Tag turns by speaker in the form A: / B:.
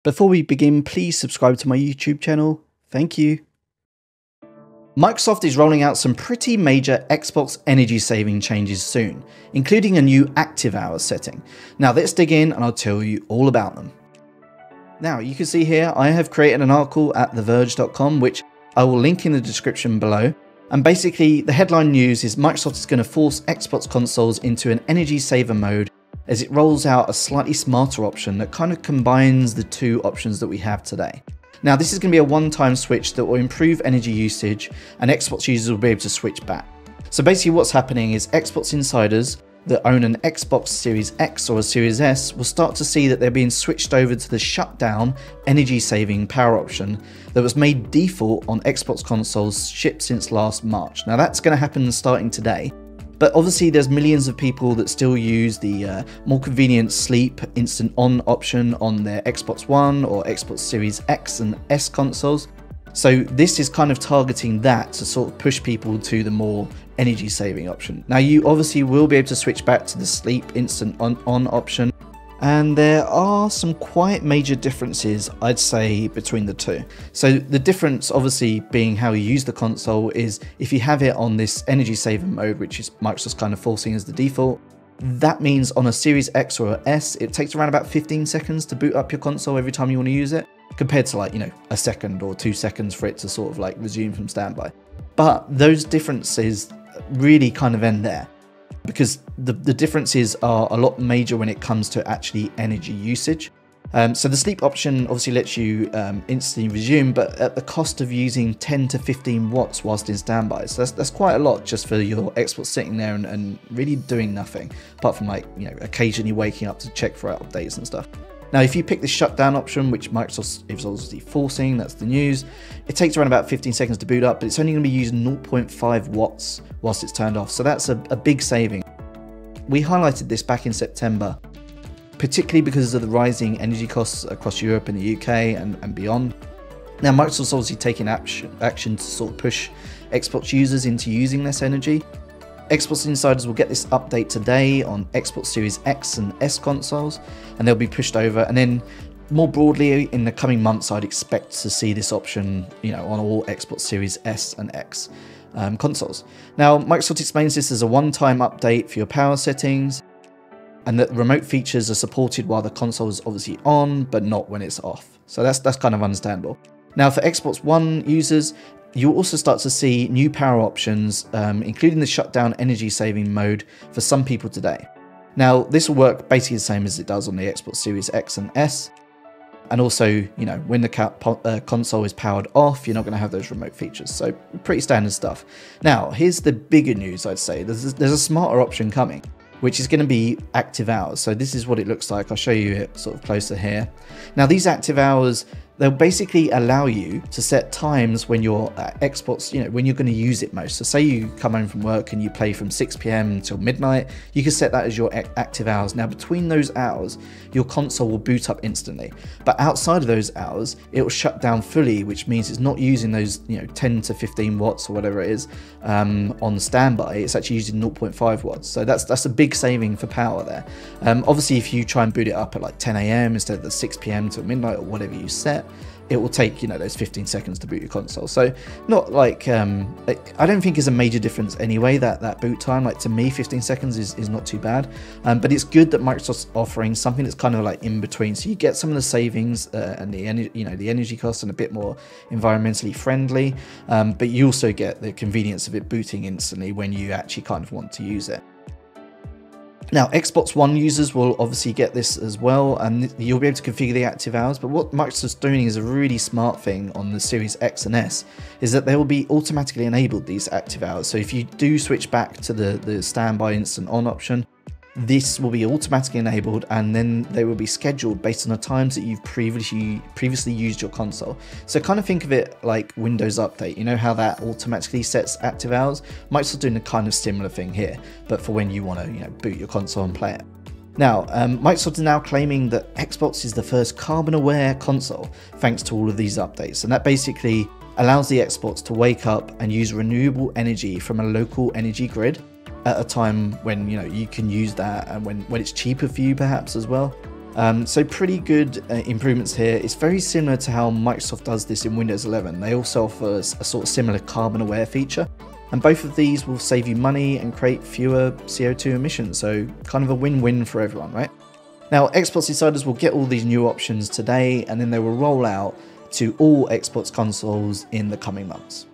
A: Before we begin, please subscribe to my YouTube channel. Thank you. Microsoft is rolling out some pretty major Xbox energy saving changes soon, including a new active hours setting. Now let's dig in and I'll tell you all about them. Now you can see here I have created an article at theverge.com which I will link in the description below. And basically the headline news is Microsoft is going to force Xbox consoles into an energy saver mode as it rolls out a slightly smarter option that kind of combines the two options that we have today. Now this is going to be a one-time switch that will improve energy usage and Xbox users will be able to switch back. So basically what's happening is Xbox insiders that own an Xbox Series X or a Series S will start to see that they're being switched over to the shutdown energy saving power option that was made default on Xbox consoles shipped since last March. Now that's going to happen starting today. But obviously there's millions of people that still use the more convenient sleep instant on option on their Xbox One or Xbox Series X and S consoles. So this is kind of targeting that to sort of push people to the more energy saving option. Now you obviously will be able to switch back to the sleep instant on option. And there are some quite major differences, I'd say, between the two. So the difference obviously being how you use the console is if you have it on this energy saver mode, which is Microsoft's kind of forcing as the default, that means on a Series X or S, it takes around about 15 seconds to boot up your console every time you want to use it, compared to like, you know, a second or 2 seconds for it to sort of like resume from standby. But those differences really kind of end there, because the differences are a lot major when it comes to actually energy usage. So the sleep option obviously lets you instantly resume, but at the cost of using 10 to 15 watts whilst in standby. So that's quite a lot just for your Xbox sitting there and really doing nothing, apart from like, you know, occasionally waking up to check for updates and stuff. Now, if you pick the shutdown option, which Microsoft is obviously forcing, that's the news, it takes around about 15 seconds to boot up, but it's only going to be using 0.5 watts whilst it's turned off. So that's a big saving. We highlighted this back in September, particularly because of the rising energy costs across Europe and the UK and beyond. Now, Microsoft's obviously taking action to sort of push Xbox users into using less energy. Xbox insiders will get this update today on Xbox Series X and S consoles, and they'll be pushed over. And then more broadly in the coming months, I'd expect to see this option, you know, on all Xbox Series S and X consoles. Now, Microsoft explains this as a one-time update for your power settings, and that remote features are supported while the console is obviously on, but not when it's off. So that's kind of understandable. Now, for Xbox One users, you'll also start to see new power options, including the shutdown energy saving mode for some people today. Now, this will work basically the same as it does on the Xbox Series X and S. And also, you know, when the console is powered off, you're not going to have those remote features. So pretty standard stuff. Now, here's the bigger news, I'd say. There's a smarter option coming, which is going to be active hours. So this is what it looks like. I'll show you it sort of closer here. Now, these active hours, they'll basically allow you to set times when your Xbox, you know, when you're going to use it most. So say you come home from work and you play from 6 PM until midnight, you can set that as your active hours. Now, between those hours, your console will boot up instantly. But outside of those hours, it will shut down fully, which means it's not using those, you know, 10 to 15 watts or whatever it is on standby. It's actually using 0.5 watts. So that's a big saving for power there. Obviously, if you try and boot it up at like 10 AM instead of the 6 PM till midnight or whatever you set, it will take, you know, those 15 seconds to boot your console. So not like, I don't think it's a major difference anyway, that boot time. Like, to me, 15 seconds is not too bad. But it's good that Microsoft's offering something that's kind of like in between. So you get some of the savings and the energy costs and a bit more environmentally friendly. But you also get the convenience of it booting instantly when you actually kind of want to use it. Now, Xbox One users will obviously get this as well, and you'll be able to configure the active hours. But what Microsoft's doing is a really smart thing on the Series X and S, is that they will be automatically enabled, these active hours. So if you do switch back to the standby instant on option, this will be automatically enabled, and then they will be scheduled based on the times that you've previously used your console. So kind of think of it like Windows Update. You know how that automatically sets active hours? Microsoft's doing a kind of similar thing here, but for when you want to, you know, boot your console and play it. Now, Microsoft is now claiming that Xbox is the first carbon-aware console thanks to all of these updates, and that basically allows the Xbox to wake up and use renewable energy from a local energy grid at a time when, you know, you can use that, and when it's cheaper for you perhaps as well. So pretty good improvements here. It's very similar to how Microsoft does this in Windows 11. They also offer a sort of similar carbon aware feature, and both of these will save you money and create fewer CO2 emissions, so kind of a win-win for everyone, right? Now, Xbox Insiders will get all these new options today, and then they will roll out to all Xbox consoles in the coming months.